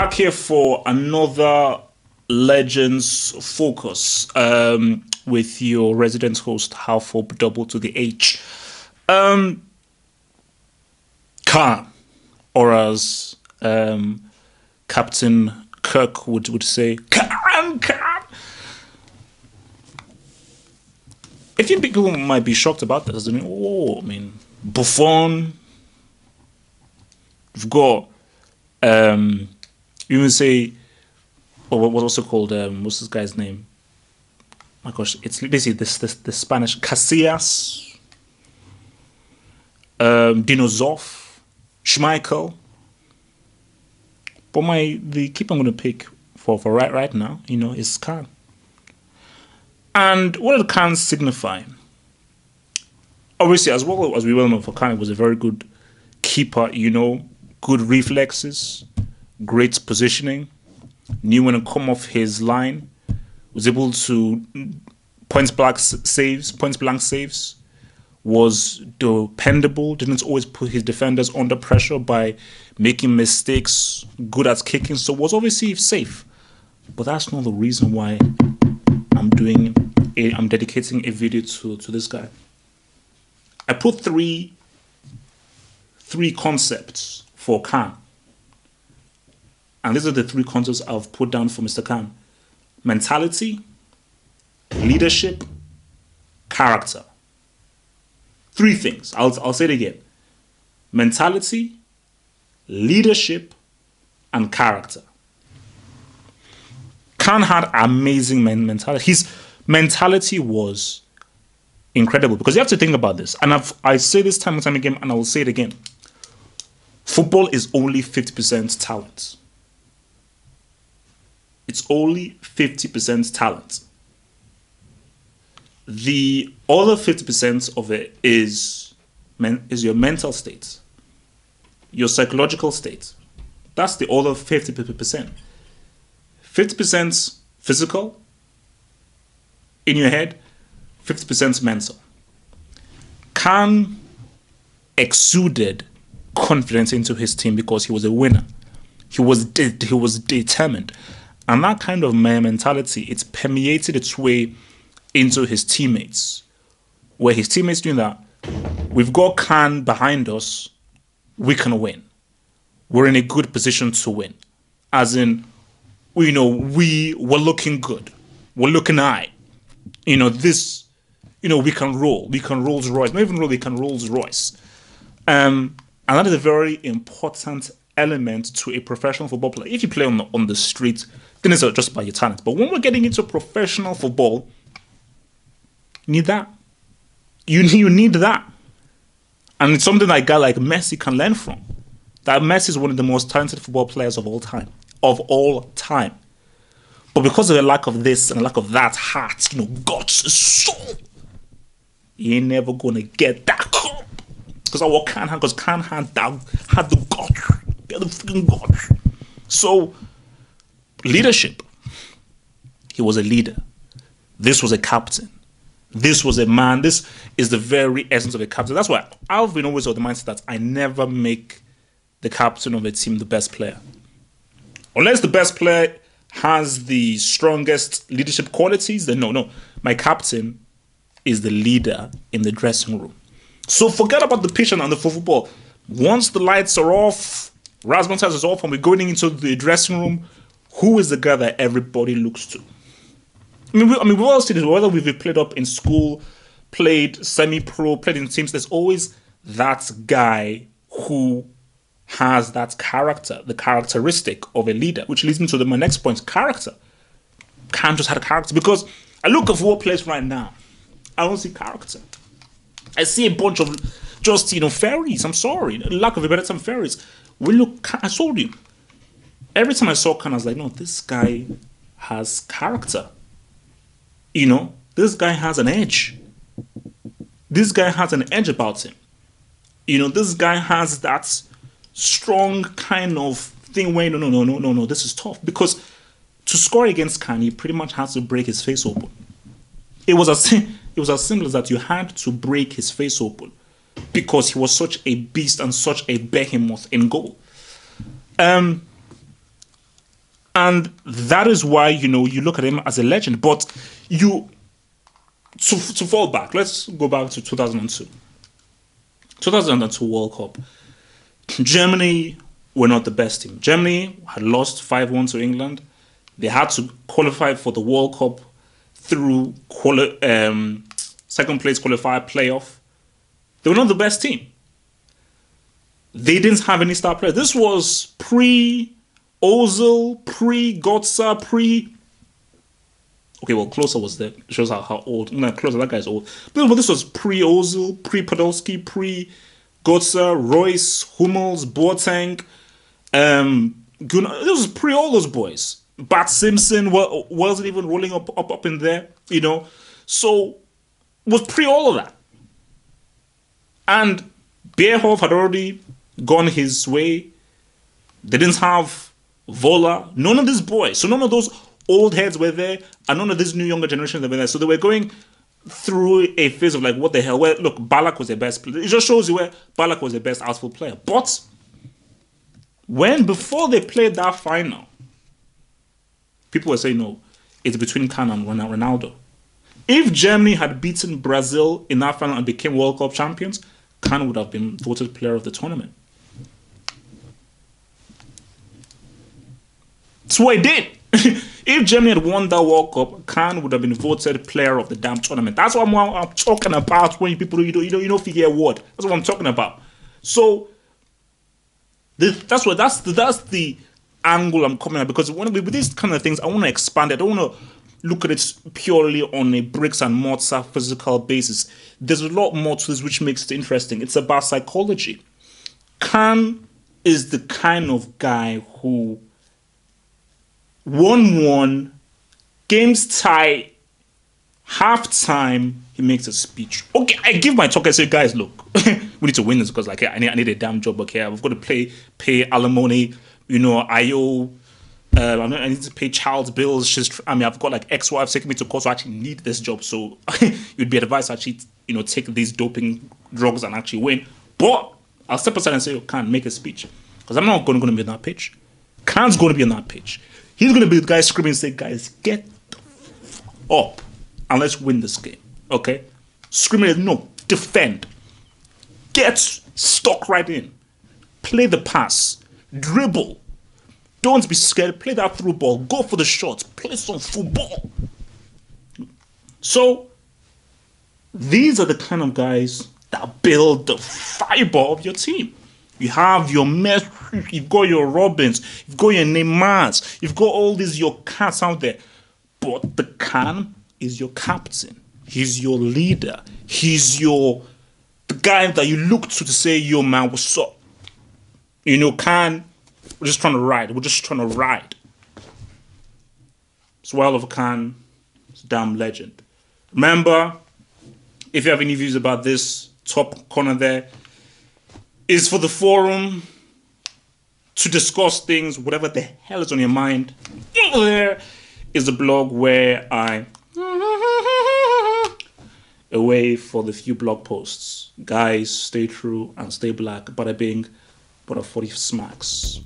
back here for another Legends Focus with your resident host, Halfop double to the H. Kahn, or as Captain Kirk would say, Kahn. I think people might be shocked about this. I mean, Buffon. We've got, you even say, or what's also called, what's this guy's name? My gosh, it's basically the Spanish Casillas, Dino Zoff, Schmeichel. But the keeper I'm going to pick for right now, is Kahn. And what did Kahn signify? Obviously, as well as we well know, for Kahn, it was a very good keeper, good reflexes, great positioning, knew when to come off his line, was able to point blank saves, was dependable, didn't always put his defenders under pressure by making mistakes, good at kicking, so was obviously safe. But that's not the reason why I'm dedicating a video to this guy. I put three concepts for Kahn. And these are the three concepts I've put down for Mr. Kahn. Mentality, leadership, character. Three things. I'll say it again. Mentality, leadership, and character. Kahn had amazing mentality. His mentality was incredible, because you have to think about this. And I say this time and time again, and I will say it again. Football is only 50% talent. It's only 50% talent. The other 50% of it is your mental state, your psychological state. That's the other 50%. 50% physical, in your head, 50% mental. Kahn exuded confidence into his team because he was a winner. He was determined. And that kind of mentality, it's permeated its way into his teammates. Where his teammates doing that, we've got Kahn behind us, we can win. We're in a good position to win. As in, we're looking good. We're looking high. We can roll. We can Rolls Royce. Not even roll, we can Rolls Royce. And that is a very important element to a professional football player. If you play on the street, then it's just about your talent. But when we're getting into professional football, you need that. You need that. And it's something that a guy like Messi can learn from. That Messi is one of the most talented football players of all time. Of all time. But because of the lack of this and the lack of that heart, guts, soul, you ain't never gonna get that cup. Because what Kahn had, had the guts. He had the freaking guts. So, leadership. He was a leader. This was a captain. This was a man. This is the very essence of a captain. That's why I've been always of the mindset that I never make the captain of a team the best player. Unless the best player has the strongest leadership qualities, then no. My captain is the leader in the dressing room. So forget about the pitch and the football. Once the lights are off, razzmatazz is off, and we're going into the dressing room, who is the guy that everybody looks to? We've all seen this, whether we've played up in school, played semi-pro, played in teams, there's always that guy who has that character, the characteristic of a leader, which leads me to my next point, character. Kahn just had a character, because I look at football players right now, I don't see character. I see a bunch of just, fairies. I'm sorry, lack of a better term, fairies. I told you. Every time I saw Kahn, I was like, no, this guy has character. This guy has an edge. This guy has an edge about him. This guy has that strong kind of thing where, no, this is tough. Because to score against Kahn, you pretty much had to break his face open. It was as simple as that. You had to break his face open because he was such a beast and such a behemoth in goal. And that is why, you know, you look at him as a legend. But you, to fall back, let's go back to 2002. 2002 World Cup. Germany were not the best team. Germany had lost 5-1 to England. They had to qualify for the World Cup through second place qualifier playoff. They were not the best team. They didn't have any star players. This was pre-Ozil, pre-Götze, pre... Okay, well, Klose was there. It shows how old. No, Klose, that guy's old. But this was pre-Ozil, pre-Podolski, pre-Götze, Royce, Hummels, Boateng, Gunnar. This was pre all those boys. Bart Simpson wasn't even rolling up in there, you know. So, it was pre all of that. And Bierhoff had already gone his way. They didn't have Vola. None of these boys. So none of those old heads were there. And none of these new younger generations were there. So they were going through a phase of like, what the hell? Well, look, Ballack was the best player. It just shows you where Ballack was the best outfield player. But before they played that final, people were saying, no, it's between Kahn and Ronaldo. If Germany had beaten Brazil in that final and became World Cup champions, Kahn would have been voted player of the tournament. That's what he did. If Germany had won that World Cup, Kahn would have been voted player of the damn tournament. That's what I'm talking about when people you don't figure a word. That's what I'm talking about. So that's the angle I'm coming at, because with these kind of things, I want to expand it. I don't want to look at it purely on a bricks and mortar physical basis. There's a lot more to this which makes it interesting. It's about psychology. Kahn is the kind of guy who 1-1, games tie, half-time, he makes a speech. Okay, I give my talk and say, guys, look, we need to win this because like I need a damn job. Okay, I've got to pay alimony. You know, I need to pay child's bills. I've got like ex-wife taking me to court, so I actually need this job. So you'd be advised to actually, you know, take these doping drugs and actually win. But I'll step aside and say, oh, Kahn, make a speech, because I'm not going to be on that pitch. Kahn's going to be on that pitch. He's going to be the guy screaming and say, guys, get the f up and let's win this game. Okay? Screaming, no, defend. Get stuck right in. Play the pass. Dribble. Don't be scared. Play that through ball. Go for the shots. Play some football. So, these are the kind of guys that build the fiber of your team. You have your Messi, you've got your Robins, you've got your Neymars, you've got all these your cats out there. But the Kahn is your captain. He's your leader. He's the guy that you look to say, yo man, what's up? You know, Kahn, we're just trying to ride. We're just trying to ride. So Oliver Kahn is a damn legend. Remember, if you have any views about this, top corner there is for the forum to discuss things, whatever the hell is on your mind. There is a blog where I away for the few blog posts. Guys, stay true and stay black. Bada bing, bada 40 smacks.